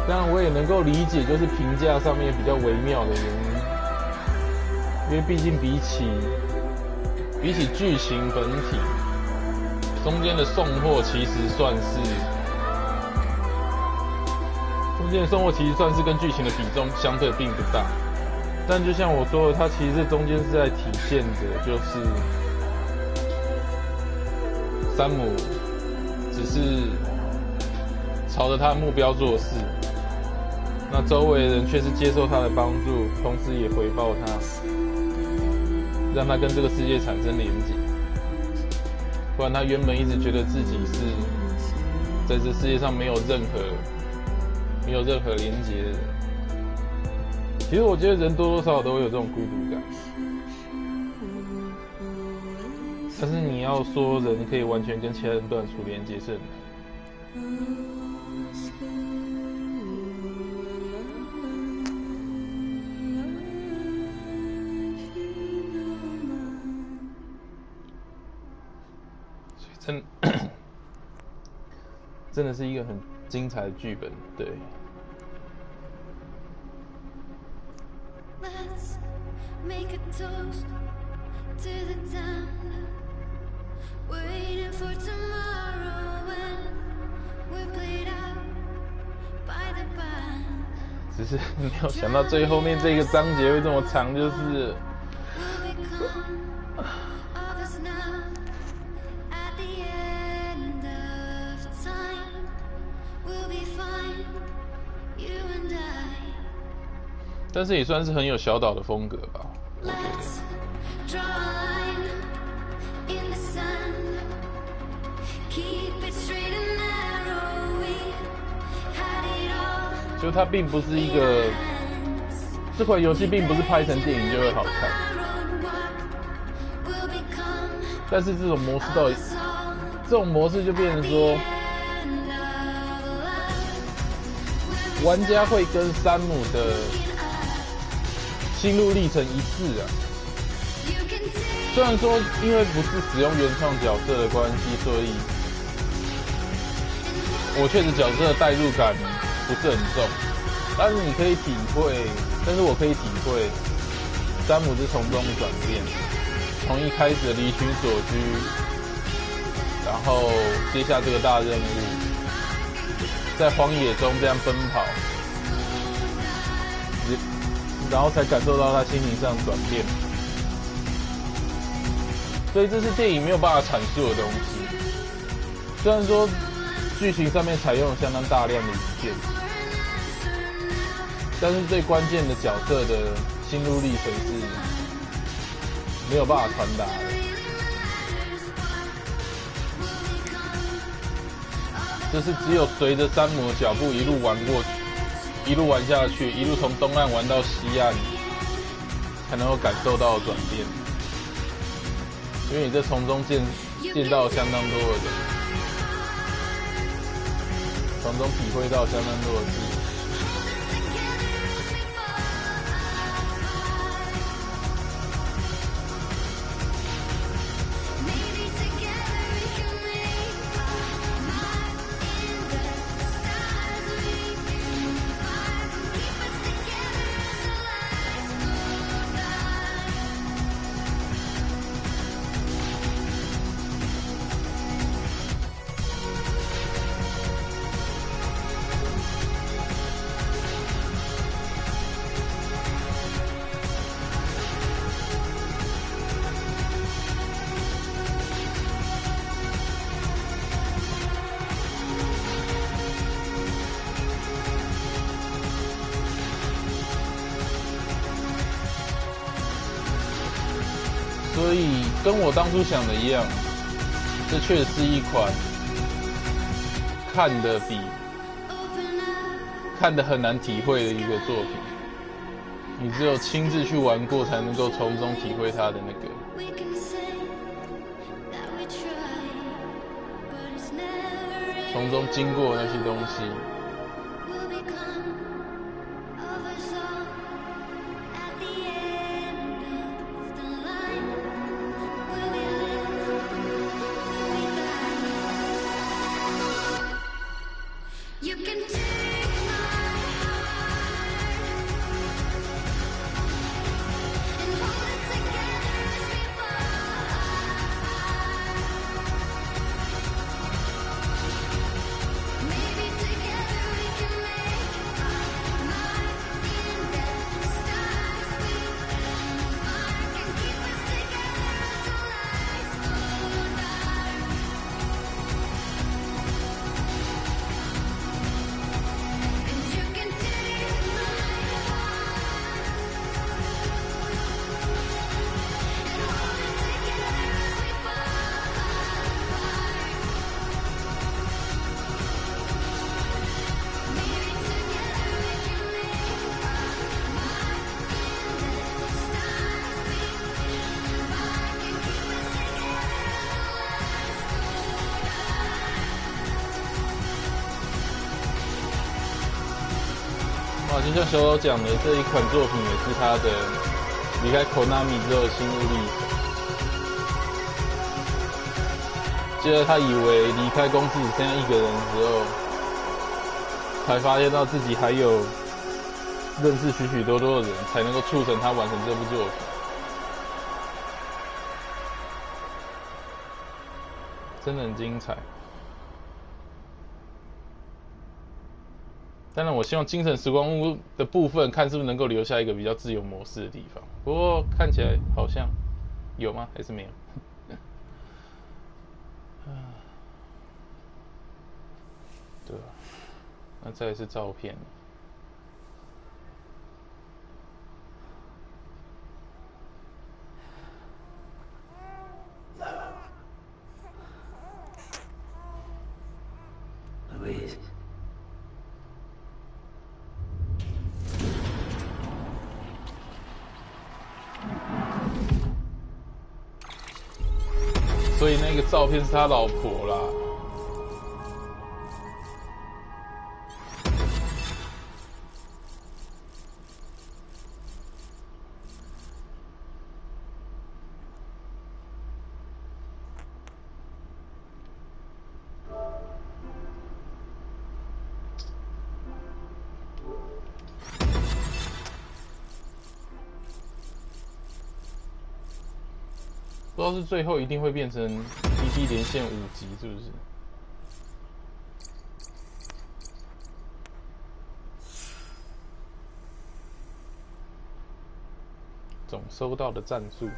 [SPEAKER 3] 当然，我也能够理解，就是评价上面比较微妙的原因，因为毕竟比起剧情本体，中间的送货其实算是跟剧情的比重相对并不大。但就像我说的，它其实这中间是在体现着，就是山姆只是朝着他的目标做事，那周围的人却是接受他的帮助，同时也回报他，让他跟这个世界产生连结。不然他原本一直觉得自己是在这世界上没有任何连结的人。其实我觉得人多多少少都会有这种孤独感。但是你要说人可以完全跟其他人断除连接是很难。所以真的是一个很精彩的剧本，对。
[SPEAKER 13] Let's make a toast to the time waiting for tomorrow when we're played out by the band.
[SPEAKER 3] 只是没有想到最后面这个章节会这么长，就是。但是也算是很有小岛的风格吧，我觉得。就它并不是一个，这款游戏并不是拍成电影就会好看。但是这种模式就变成说，玩家会跟山姆的心路历程一致啊。虽然说因为不是使用原创角色的关系，所以我确实角色的代入感不是很重，但是我可以体会山姆是从中转变，从一开始的离群索居，然后接下这个大任务，在荒野中这样奔跑，然后才感受到他心灵上的转变。所以这是电影没有办法阐述的东西。虽然说剧情上面采用了相当大量的影片，但是最关键的角色的心路历程是没有办法传达的。就是只有随着山姆的脚步一路玩过去，一路玩下去，一路从东岸玩到西岸，才能够感受到转变。因为你在从中见到相当多的人，从中体会到相当多的事。所以跟我当初想的一样，这确实是一款看得很难体会的一个作品。你只有亲自去玩过，才能够从中体会它的那个。从中经过那些东西。就像小岛讲的，这一款作品也是他的离开 Konami 之后的心路历程。接着他以为离开公司只剩下一个人之后，才发现到自己还有认识许许多多的人，才能够促成他完成这部作品。真的很精彩。当然，我希望精神时光屋的部分，看是不是能够留下一个比较自由模式的地方。不过看起来好像有吗？还是没有？对啊，那再来是照片。
[SPEAKER 6] Louise.
[SPEAKER 3] 所以那个照片是他老婆啦。不知道是最后一定会变成 DD 连线5集，是不是？总收到的战术，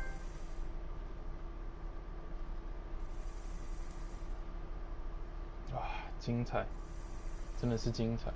[SPEAKER 3] 哇，精彩，真的是精彩。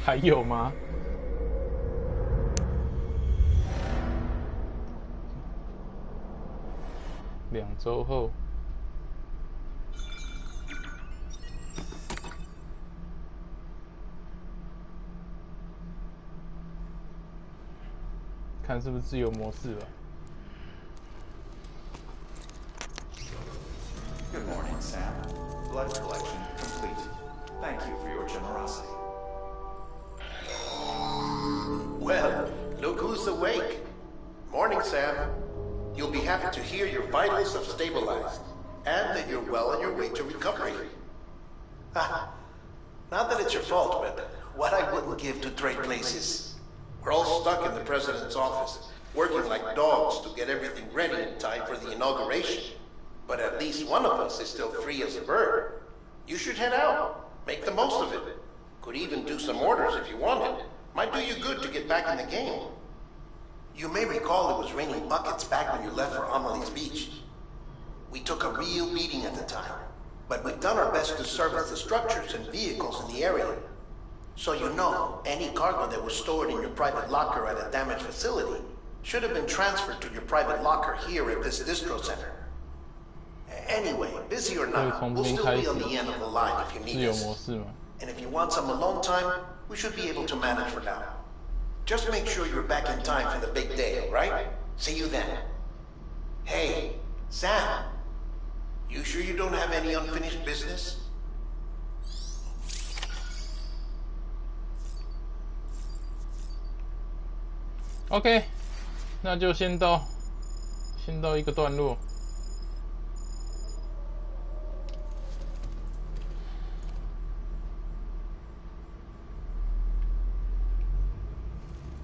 [SPEAKER 3] 还有吗？2周后，看是不是自由模式吧。
[SPEAKER 14] Good morning, Sam. Blood collection complete. Thank you for your generosity.
[SPEAKER 5] Well, look who's awake. Morning, Sam. You'll be happy to hear your vitals have stabilized, and that you're well on your way to recovery. Not that it's your fault, but what I wouldn't give to trade places. We're all stuck in the president's office, working like dogs to get everything ready in time for the inauguration. But at least one of us is still free as a bird. You should head out. Make the most of it. Could even do some orders if you wanted. Might do you good to get back in the game. You may recall it was raining buckets back when you left for Amelie's Beach. We took a real beating at the time, but we've done our best to service the structures and vehicles in the area. So you know, any cargo that was stored in your private locker at a damaged facility should have been transferred to your private locker here at this distro center. Anyway, busy or not, we'll still be on the end of the line if you need us. And if you want some alone time, we should be able to manage for now. Just make sure you're back in time for the big day, alright? See you then. Hey, Sam. You sure you don't have any unfinished business?
[SPEAKER 3] OK， 那就先到一个段落。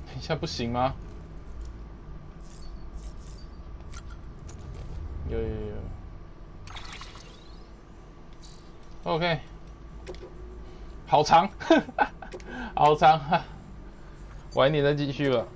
[SPEAKER 3] 等一下不行吗？有。OK， 好长，好长哈，晚一点再继续吧。